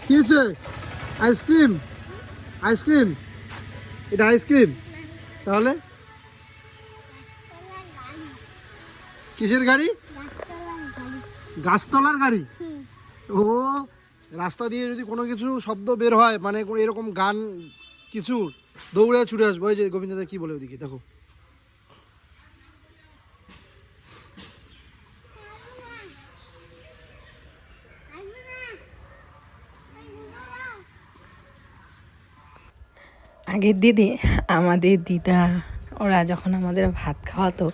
কি হচ্ছে? Ice cream? Ice cream? এটা আইসক্রিম? তাহলে কিসের গাড়ি? গাছতলার গাড়ি। ও, রাস্তা দিয়ে যদি কোনো কিছু শব্দ বের হয়, মানে এরকম গান কিছু, দৌড়ে ছুটে আসবো। ওই যে গোবিন্দ দা কি বলে ওদিকে দেখো। আগের দিদি, আমাদের দিদা ওরা যখন আমাদের ভাত খাওয়াতো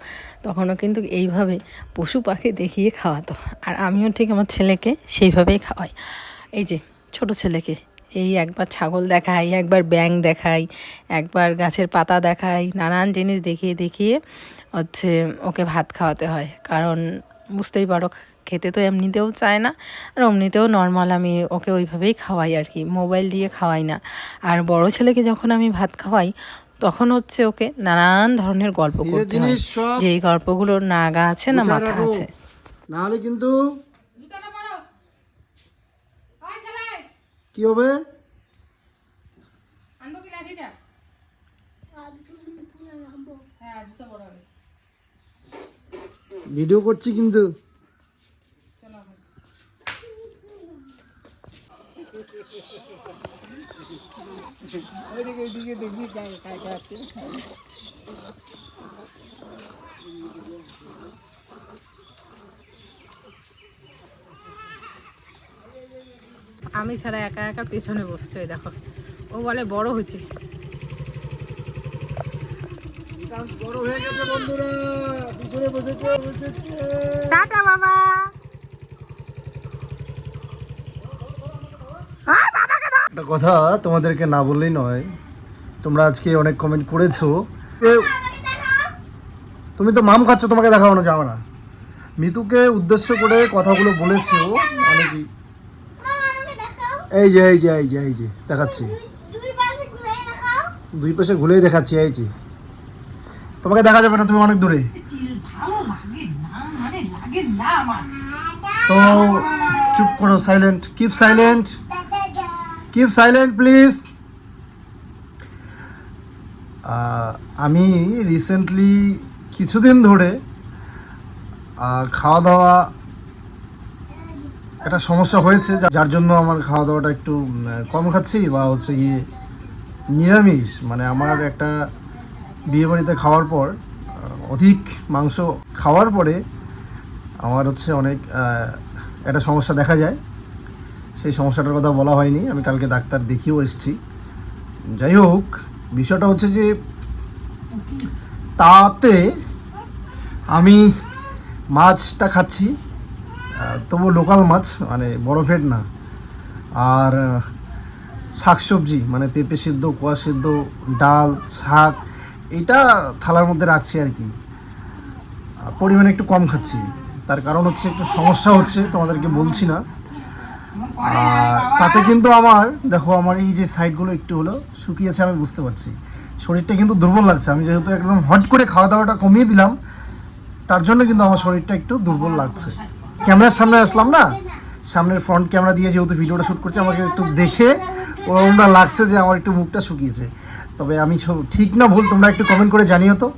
তখনও কিন্তু এইভাবে পশু পাখি দেখিয়ে খাওয়াতো। আর আমিও ঠিক আমার ছেলেকে সেইভাবেই খাওয়াই। এই যে ছোট ছেলেকে এই একবার ছাগল দেখাই, একবার ব্যাঙ দেখাই, একবার গাছের পাতা দেখাই, নানান জিনিস দেখিয়ে দেখিয়ে হচ্ছে ওকে ভাত খাওয়াতে হয়। কারণ বুঝতেই পারো, খেতে তো এমনিতেও চায় না, আর এমনিতেও নর্মাল আমি ওকে ওইভাবেই খাওয়াই আর কি, মোবাইল দিয়ে খাওয়াই না। আর বড় ছেলেকে যখন আমি ভাত খাওয়াই তখন হচ্ছে ওকে নানান ধরনের গল্প করতে হয়, যে এই গল্পগুলোর না গা আছে না মাথা আছে। না হলে কিন্তু কি হবে? ভিডিও করছি কিন্তু। আমি ছাড়া একা একা পেছনে বসছে, দেখো ও বলে বড় হয়েছে। বড় হয়ে গেছে বন্ধুরা, পিছনে বসেছে। টাটা বাবা। একটা কথা তোমাদেরকে না বললেই নয়, তোমরা আজকে অনেক কমেন্ট করেছো। তুমি তো মাম খাচ্ছ, তোমাকে দেখানো যাবে না। মিতুকে উদ্দেশ্য করে কথাগুলো বলেছে ও অনেকেই। এই যে এই যে এই যে এই যে দেখাচ্ছি, দুই পাশে ঘুরেই দেখাচ্ছি। এই যে তোমাকে দেখা যাবে না, তুমি অনেক দূরে। তো চুপ করো, silent, keep silent, keep silent please. আমি রিসেন্টলি কিছুদিন ধরে খাওয়া দাওয়া একটা সমস্যা হয়েছে, যার জন্য আমার খাওয়া দাওয়াটা একটু কম খাচ্ছি, বা হচ্ছে গিয়ে নিরামিষ। মানে আমার একটা বিয়েবাড়িতে খাওয়ার পর অধিক মাংস খাওয়ার পরে আমার হচ্ছে অনেক একটা সমস্যা দেখা যায়। সেই সমস্যাটার কথা বলা হয়নি, আমি কালকে ডাক্তার দেখিয়েও এসেছি। যাই হোক, বিষয়টা হচ্ছে যে তাতে আমি মাছটা খাচ্ছি, তবু লোকাল মাছ, মানে বরফের না। আর শাকসবজি মানে পেঁপে সিদ্ধ, কোয়া সিদ্ধ, ডাল, শাক, এটা থালার মধ্যে রাখছি আর কি। পরিমাণে একটু কম খাচ্ছি, তার কারণ হচ্ছে একটু সমস্যা হচ্ছে, তোমাদেরকে বলছি না। আর তাতে কিন্তু আমার দেখো, আমার এই যে সাইডগুলো একটু হলো শুকিয়েছে, আমি বুঝতে পারছি। শরীরটা কিন্তু দুর্বল লাগছে। আমি যেহেতু একদম হট করে খাওয়া দাওয়াটা কমিয়ে দিলাম, তার জন্য কিন্তু আমার শরীরটা একটু দুর্বল লাগছে। ক্যামেরার সামনে আসলাম না, সামনের ফ্রন্ট ক্যামেরা দিয়ে যেহেতু ভিডিওটা শ্যুট করছি, আমাকে একটু দেখে ওরকমটা লাগছে যে আমার একটু মুখটা শুকিয়েছে। তবে আমি ঠিক না ভুল, তোমরা একটু কমেন্ট করে জানিও তো।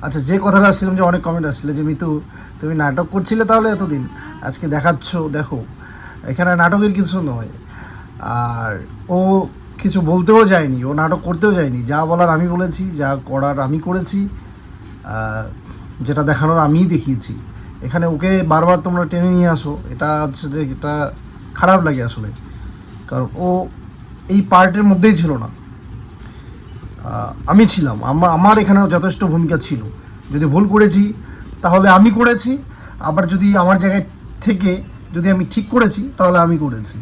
আচ্ছা, যে কথাটা আসছিলাম, যে অনেক কমেন্ট আসছিল যে মিতু তুমি নাটক করছিলে তাহলে এতদিন, আজকে দেখাচ্ছ। দেখো, এখানে নাটকের কিছু নয়। আর ও কিছু বলতেও যায়নি, ও নাটক করতেও যায়নি। যা বলার আমি বলেছি, যা করার আমি করেছি, যেটা দেখানোর আমিই দেখিয়েছি। এখানে ওকে বারবার তোমরা টেনে নিয়ে আসো, এটা হচ্ছে যে এটা খারাপ লাগে আসলে। কারণ ও এই পার্টের মধ্যেই ছিল না, আমি ছিলাম। আমার এখানেও যথেষ্ট ভূমিকা ছিল। যদি ভুল করেছি তাহলে আমি করেছি, আবার যদি আমার জায়গায় থেকে যদি আমি ঠিক করেছি তাহলে আমি করেছি।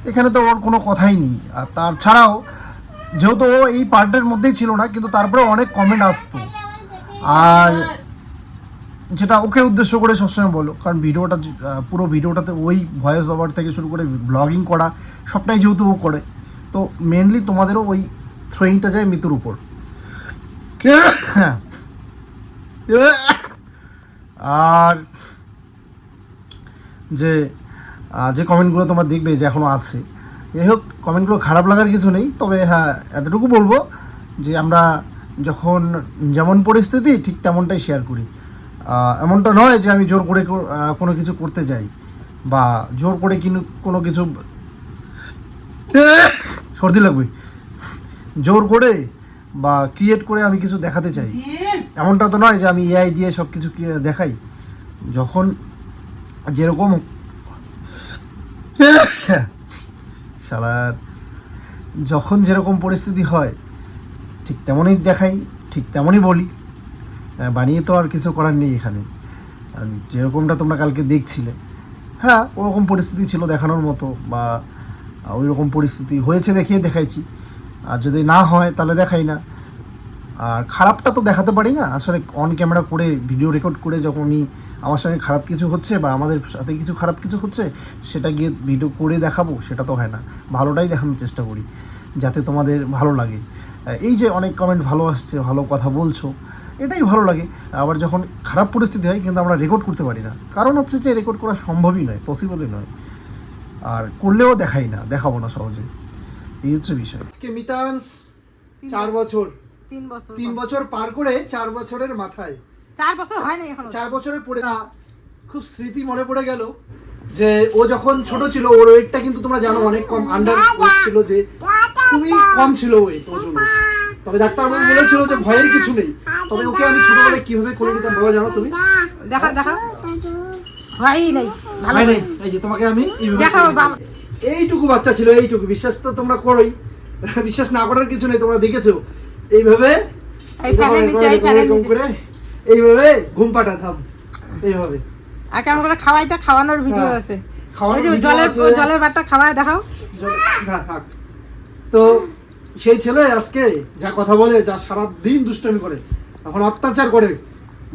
এখানে তো ওর কোনো কথাই নেই। আর তার ছাড়াও যেহেতু ও এই পার্টের মধ্যেই ছিল না, কিন্তু তারপরে অনেক কমেন্ট আসতো। আর যেটা ওকে উদ্দেশ্য করে সবসময় বলো, কারণ ভিডিওটা পুরো ভিডিওটাতে ওই ভয়েস ওভার থেকে শুরু করে ব্লগিং করা সবটাই যেহেতু ও করে, তো মেনলি তোমাদেরও ওই থ্রোয়িংটা যায় মিতুর উপর। আর যে যে কমেন্টগুলো তোমরা দেখবে যে এখনও আছে, যাই হোক, কমেন্টগুলো খারাপ লাগার কিছু নেই, তবে হ্যাঁ এতটুকু বলবো যে আমরা যখন যেমন পরিস্থিতি ঠিক তেমনটাই শেয়ার করি। এমনটা নয় যে আমি জোর করে কোনো কিছু করতে যাই বা জোর করে কোনো কিছু সর্দি লাগবে, জোর করে বা ক্রিয়েট করে আমি কিছু দেখাতে চাই, এমনটা তো নয় যে আমি এআই দিয়ে সব কিছু দেখাই। যখন যেরকম শালার যখন যেরকম পরিস্থিতি হয় ঠিক তেমনই দেখাই, ঠিক তেমনই বলি, বানিয়ে তো আর কিছু করার নেই এখানে। আর যেরকমটা তোমরা কালকে দেখছিলে, হ্যাঁ ওরকম পরিস্থিতি ছিল দেখানোর মতো, বা ওই রকম পরিস্থিতি হয়েছে দেখিয়ে দেখাইছি। আর যদি না হয় তাহলে দেখাই না। আর খারাপটা তো দেখাতে পারি না আসলে, অন ক্যামেরা করে ভিডিও রেকর্ড করে যখনই আমার সঙ্গে খারাপ কিছু হচ্ছে বা আমাদের সাথে কিছু খারাপ কিছু হচ্ছে সেটা গিয়ে ভিডিও করে দেখাবো, সেটা তো হয় না। ভালোটাই দেখানোর চেষ্টা করি যাতে তোমাদের ভালো লাগে। এই যে অনেক কমেন্ট ভালো আসছে, ভালো কথা বলছো, এটাই ভালো লাগে। আবার যখন খারাপ পরিস্থিতি হয় কিন্তু আমরা রেকর্ড করতে পারি না, কারণ হচ্ছে যে রেকর্ড করা সম্ভবই নয়, পসিবলই নয়, আর করলেও দেখাই না, দেখাবো না সহজে। এই হচ্ছে বিষয়। আজকে মিতাংশ 4 বছর, 3 বছর পার করে 4 বছরের মাথায়, 4 বছর হয় না এখন, 4 বছরে পড়ে খুব স্মৃতি মনে পড়ে গেল যে ও যখন ছোট ছিল ওর ওয়েটটা কিন্তু তোমরা জানো অনেক কম, আন্ডার ওয়েট ছিল, যে খুবই কম ছিল ওয়েট ওজন। তবে ডাক্তারবাবু বলেছিল যে ভয়ের কিছু নেই। তবে ওকে আমি ছোটবেলায় কিভাবে কোলে নিতাম বাবা জানো তুমি? দেখা দেখা ভাই নাই ভালো হয় নাই, এই যে তোমাকে আমি দেখো বাবা, এইটুকু বাচ্চা ছিল, এইটুকু, বিশ্বাস তো তোমরা করোই, বিশ্বাস না করার কিছু নেই, তোমরা দেখেছো এইভাবে এই ফ্যানের নিচে, এই ফ্যানের নিচে এইভাবে ঘুম পাঠাতাম এইভাবে। আর কেমন করে খাওয়াইতা, খাওয়ানোর ভিডিও আছে, ওই যে জলের বাটটা খাওয়ায় দেখাও। থাক। তো সেই ছেলে আজকে যা কথা বলে, যা সারা দিন দুষ্টামি করে, এখন অত্যাচার করে,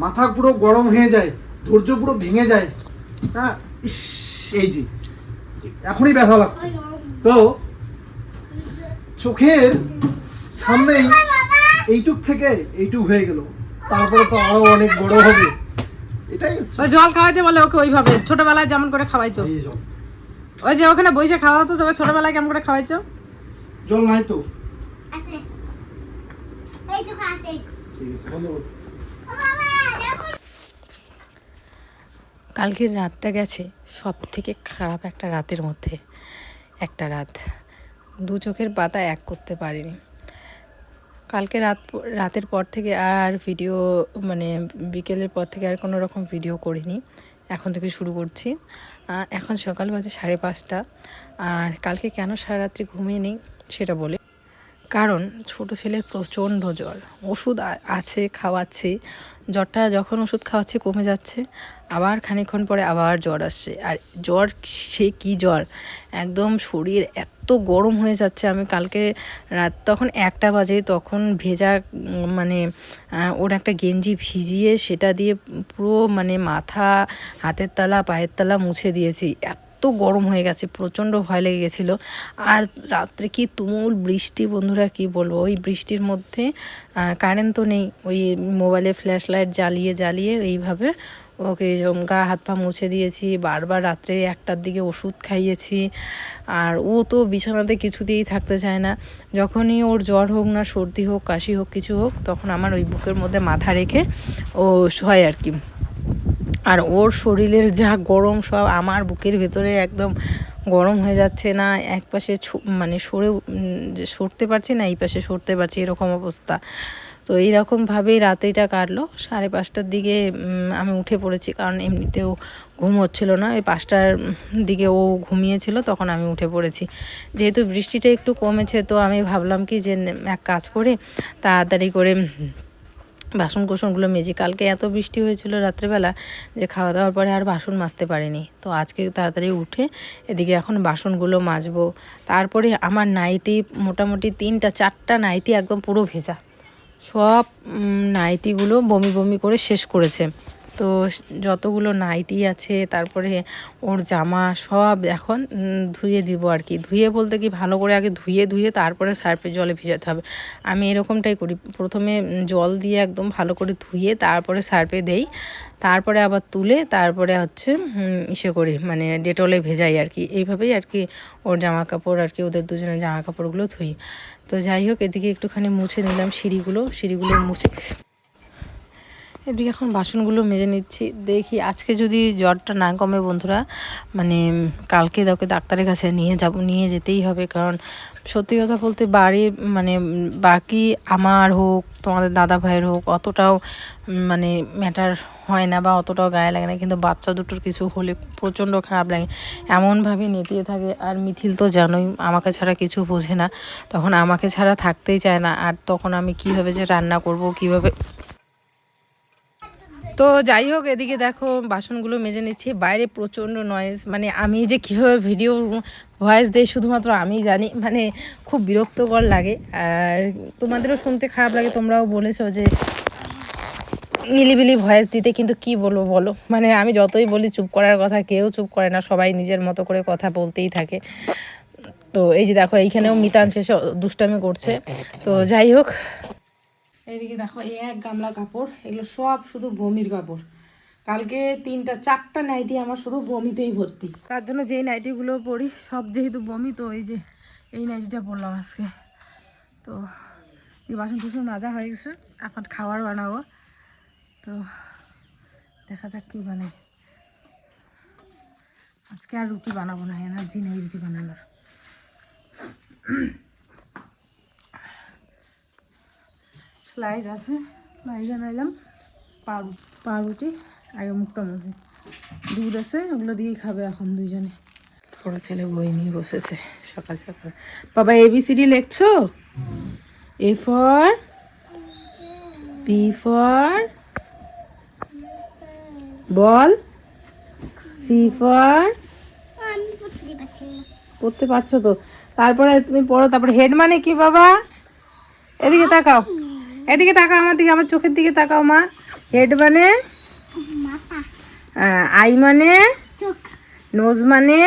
মাথা পুরো গরম হয়ে যায়, ধৈর্য পুরো ভেঙে যায়। হ্যাঁ এই যে এখনই ব্যথা লাগতো, তো চোখের সামনেই এইটুক থেকে এইটুক হয়ে গেল, তারপরে তো আরো অনেক বড় হবে। এটাই হচ্ছে জল খাওয়াইতে বলে ওকে ওইভাবে ছোটবেলায় যেমন করে খাওয়াইছো, ওই যে ওখানে বসে খাওয়াতো, তোকে ছোটবেলায় কেমন করে খাওয়াইছো? জল নাই তো, আছে এই তো খাতে ঠিক আছে বন্ধ করো। কালকের রাতটা গেছে সব থেকে খারাপ একটা রাতের মধ্যে একটা রাত, দু চোখের পাতা এক করতে পারিনি। কালকে রাতের পর থেকে আর ভিডিও, মানে বিকেলের পর থেকে আর কোনো রকম ভিডিও করিনি, এখন থেকে শুরু করছি। এখন সকাল বাজে 5:30। আর কালকে কেন সারা রাত্রি ঘুমিয়ে নেই সেটা বলি। কারণ ছোট ছেলের প্রচণ্ড জ্বর, ওষুধ আছে খাওয়াচ্ছি, জ্বরটা যখন ওষুধ খাওয়াচ্ছি কমে যাচ্ছে, আবার খানিকক্ষণ পরে আবার জ্বর আসছে। আর জ্বর সে কি জ্বর, একদম শরীর এত গরম হয়ে যাচ্ছে। আমি কালকে রাত তখন 1টা বাজে, তখন ভেজা মানে ওর একটা গেঞ্জি ভিজিয়ে সেটা দিয়ে পুরো মানে মাথা, হাতের তালা, পায়ের তালা মুছে দিয়েছি, এত গরম হয়ে গেছে, প্রচণ্ড ভয় লেগে গেছিলো। আর রাত্রে কি তুমুল বৃষ্টি, বন্ধুরা কি বলবো, ওই বৃষ্টির মধ্যে কারেন্ট তো নেই, ওই মোবাইলে ফ্ল্যাশ লাইট জ্বালিয়ে এইভাবে ওকে গা হাত পা মুছে দিয়েছি, বারবার রাত্রে 1টার দিকে ওষুধ খাইয়েছি। আর ও তো বিছানাতে কিছুতেই থাকতে চায় না, যখনই ওর জ্বর হোক না সর্দি হোক কাশি হোক কিছু হোক, তখন আমার ওই বুকের মধ্যে মাথা রেখে ও শোয় আর কি। আর ওর শরীরের যা গরম সব আমার বুকের ভেতরে একদম গরম হয়ে যাচ্ছে, না এক পাশে মানে সরতে পারছি না, এই পাশে সরতে পারছি, এরকম অবস্থা। তো এইরকমভাবেই রাতেটা কাটলো। 5:30টার দিকে আমি উঠে পড়েছি, কারণ এমনিতেও ঘুম হচ্ছিলো না, ওই 5টার দিকে ও ঘুমিয়েছিল, তখন আমি উঠে পড়েছি। যেহেতু বৃষ্টিটা একটু কমেছে, তো আমি ভাবলাম কি যে এক কাজ করে তাড়াতাড়ি করে বাসন কোসনগুলো মেজে। কালকে এত বৃষ্টি হয়েছিল রাত্রেবেলা যে খাওয়া দাওয়ার পরে আর বাসন মাজতে পারিনি, তো আজকে তাড়াতাড়ি উঠে এদিকে এখন বাসনগুলো মাজবো। তারপরে আমার নাইটি মোটামুটি 3-4টা নাইটি একদম পুরো ভেজা, সব নাইটিগুলো বমি করে শেষ করেছে। তো যতগুলো নাইটি আছে, তারপরে ওর জামা সব এখন ধুয়ে দিব আর কি। ধুয়ে বলতে কি, ভালো করে আগে ধুয়ে তারপরে সার্ফের জলে ভিজাতে হবে। আমি এরকমটাই করি, প্রথমে জল দিয়ে একদম ভালো করে ধুয়ে তারপরে সার্ফে দেই, তারপরে আবার তুলে তারপরে হচ্ছে ইসে করি, মানে ডেটলে ভেজাই আর কি। এইভাবেই আর কি ওর জামা কাপড় আর কি, ওদের দুজনের জামা কাপড়গুলো ধুই। তো যাই হোক, এদিকে একটুখানি মুছে নিলাম সিঁড়িগুলো মুছে, এদিকে এখন বাসনগুলো মেজে নিচ্ছি। দেখি আজকে যদি জ্বরটা না কমে বন্ধুরা, মানে কালকে ওকে ডাক্তারের কাছে নিয়ে যেতেই হবে। কারণ সত্যি কথা বলতে বাড়ির মানে বাকি আমার হোক, তোমাদের দাদা ভাইয়ের হোক, অতটাও মানে ম্যাটার হয় না বা অতটাও গায়ে লাগে না, কিন্তু বাচ্চা দুটোর কিছু হলে প্রচণ্ড খারাপ লাগে, এমনভাবে নেতিয়ে থাকে। আর মিথিল তো জানোই আমাকে ছাড়া কিছু বোঝে না, তখন আমাকে ছাড়া থাকতেই চায় না। আর তখন আমি কীভাবে যে রান্না করব, কীভাবে। তো যাই হোক, এদিকে দেখো বাসনগুলো মেজে নিচ্ছি। বাইরে প্রচণ্ড নয়েজ, মানে আমি যে কীভাবে ভিডিও ভয়েস দেই শুধুমাত্র আমিই জানি, মানে খুব বিরক্তকর লাগে। আর তোমাদেরও শুনতে খারাপ লাগে, তোমরাও বলেছো যে নিলিবিলি ভয়েস দিতে, কিন্তু কি বলবো বলো, মানে আমি যতই বলি চুপ করার কথা, কেউ চুপ করে না, সবাই নিজের মতো করে কথা বলতেই থাকে। তো এই যে দেখো এইখানেও মিতান শেষে দুষ্টামি করছে। তো যাই হোক, এইদিকে দেখো এই এক গামলা কাপড়, এগুলো সব শুধু বমির কাপড়। কালকে 4টা নাইটি আমার শুধু বমিতেই ভর্তি। তার জন্য যেই নাইটিগুলো পরি সব যেহেতু বমি, তো এই যে এই নাইটিটা পরলাম আজকে। তো এই বাসন টুসন মাজা হয়ে গেছে, এখন খাবার বানাবো। তো দেখা যাক কী বানাই। আজকে আর রুটি বানাবো না, এনার্জি নেই রুটি বানানোর। স্লাইস আছে, স্লাইস আনাইলাম, পাউরুটি, আগে মুখটা মুখে, দুধ আছে, ওগুলো দিয়েই খাবে এখন দুইজনে। বড় ছেলে বই নিয়ে বসেছে সকাল সকাল। বাবা ABCD লিখছো? A for B for ball, C for, আমি পড়তে পারছি না। পড়তে পারছো তো? তারপরে তুমি পড়ো। তারপরে হেড মানে কি বাবা? এদিকে তাকাও, এদিকে তাকাও, আমার দিকে, আমার চোখের দিকে তাকাও মা। হেড মানে মাথা, আই মানে চোখ, নোজ মানে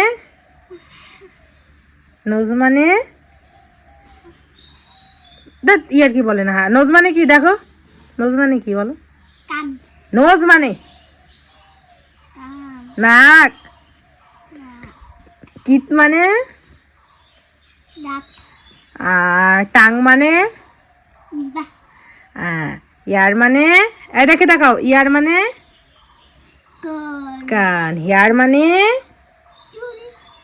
ইয়ার কি বলে না, হ্যাঁ নোজ মানে কি দেখো, নোজ মানে কি বলো? কান, নোজ মানে কান, নাক, কিত মানে, দাঁত, আর টাং মানে, জিহ্বা, ইয়ার মানে, এই দেখে তাকাও, ইয়ার মানে কান, কান, হেয়ার মানে চুল,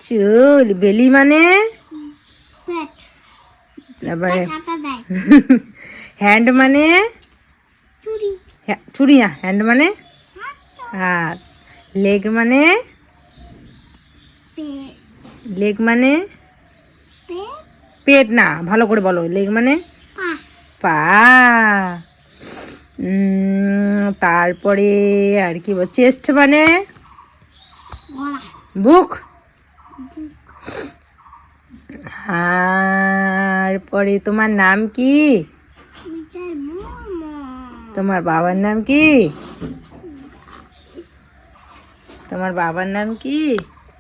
চুল, বেলি মানে পেট, তারপরে কাটা দেয়, হ্যান্ড মানে চুরি, ছুরি না, হ্যান্ড মানে হাত, লেগ মানে, পেট, লেগ মানে পেট, পেট না, ভালো করে বলো, লেগ মানে পা, পা। তারপরে আর কি বল, চেস্ট মানে গলা, বুক। তারপরে তোমার নাম কি? মিটার মোমো, তোমার বাবার নাম কি? তোমার বাবার নাম কি?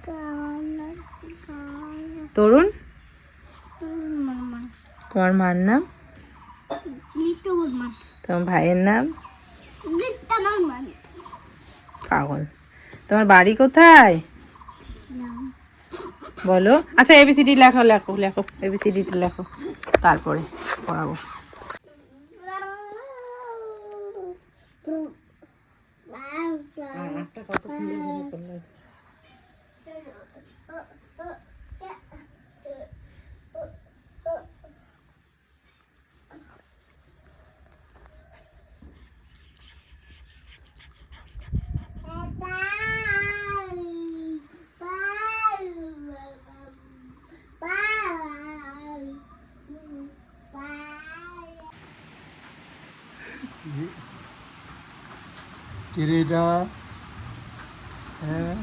কালা, কালা, তরুণ। তুল মামা, তোমার মার নাম? লিটু মামা, তোমার ভাইয়ের নাম? গিট্টা মামা, পাগল। তোমার বাড়ি কোথায় নাম, বলো? আচ্ছা ABCD লেখো, লেখো লেখো, ABCD লেখো, তারপরে পড়াবো। কত সুন্দর ভাবে করলো। কিরেটা, হ্যাঁ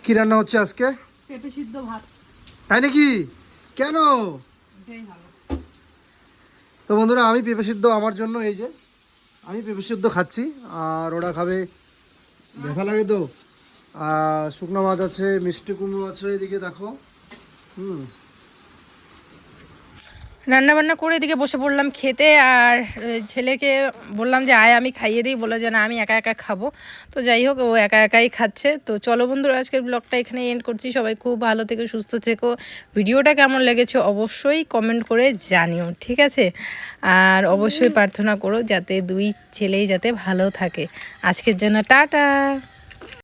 কি রান্না হচ্ছে আজকে? পেঁপে সিদ্ধ ভাত। তাই নাকি? কেন? এটাই ভালো। তো বন্ধুরা আমি পেঁপে সিদ্ধ আমার জন্য এই যে আমি পেঁপে সিদ্ধ খাচ্ছি আর ওরা খাবে ব্যথা লাগে তো। আর শুকনো মাছ আছে, মিষ্টি কুমড়ো আছে, এদিকে দেখো। রান্না বান্না করে এদিকে বসে পড়লাম খেতে, আর ছেলেকে বললাম যে আয় আমি খাইয়ে দিই, বলে যে না আমি একা একা খাবো। তো যাই হোক, ও একা একাই খাচ্ছে। তো চলো বন্ধুরা, আজকের ব্লগটা এখানে এন্ড করছি। সবাই খুব ভালো থেকো, সুস্থ থেকো। ভিডিওটা কেমন লেগেছে অবশ্যই কমেন্ট করে জানিও, ঠিক আছে? আর অবশ্যই প্রার্থনা করো যাতে দুই ছেলেই যাতে ভালো থাকে। আজকের জন্য টাটা।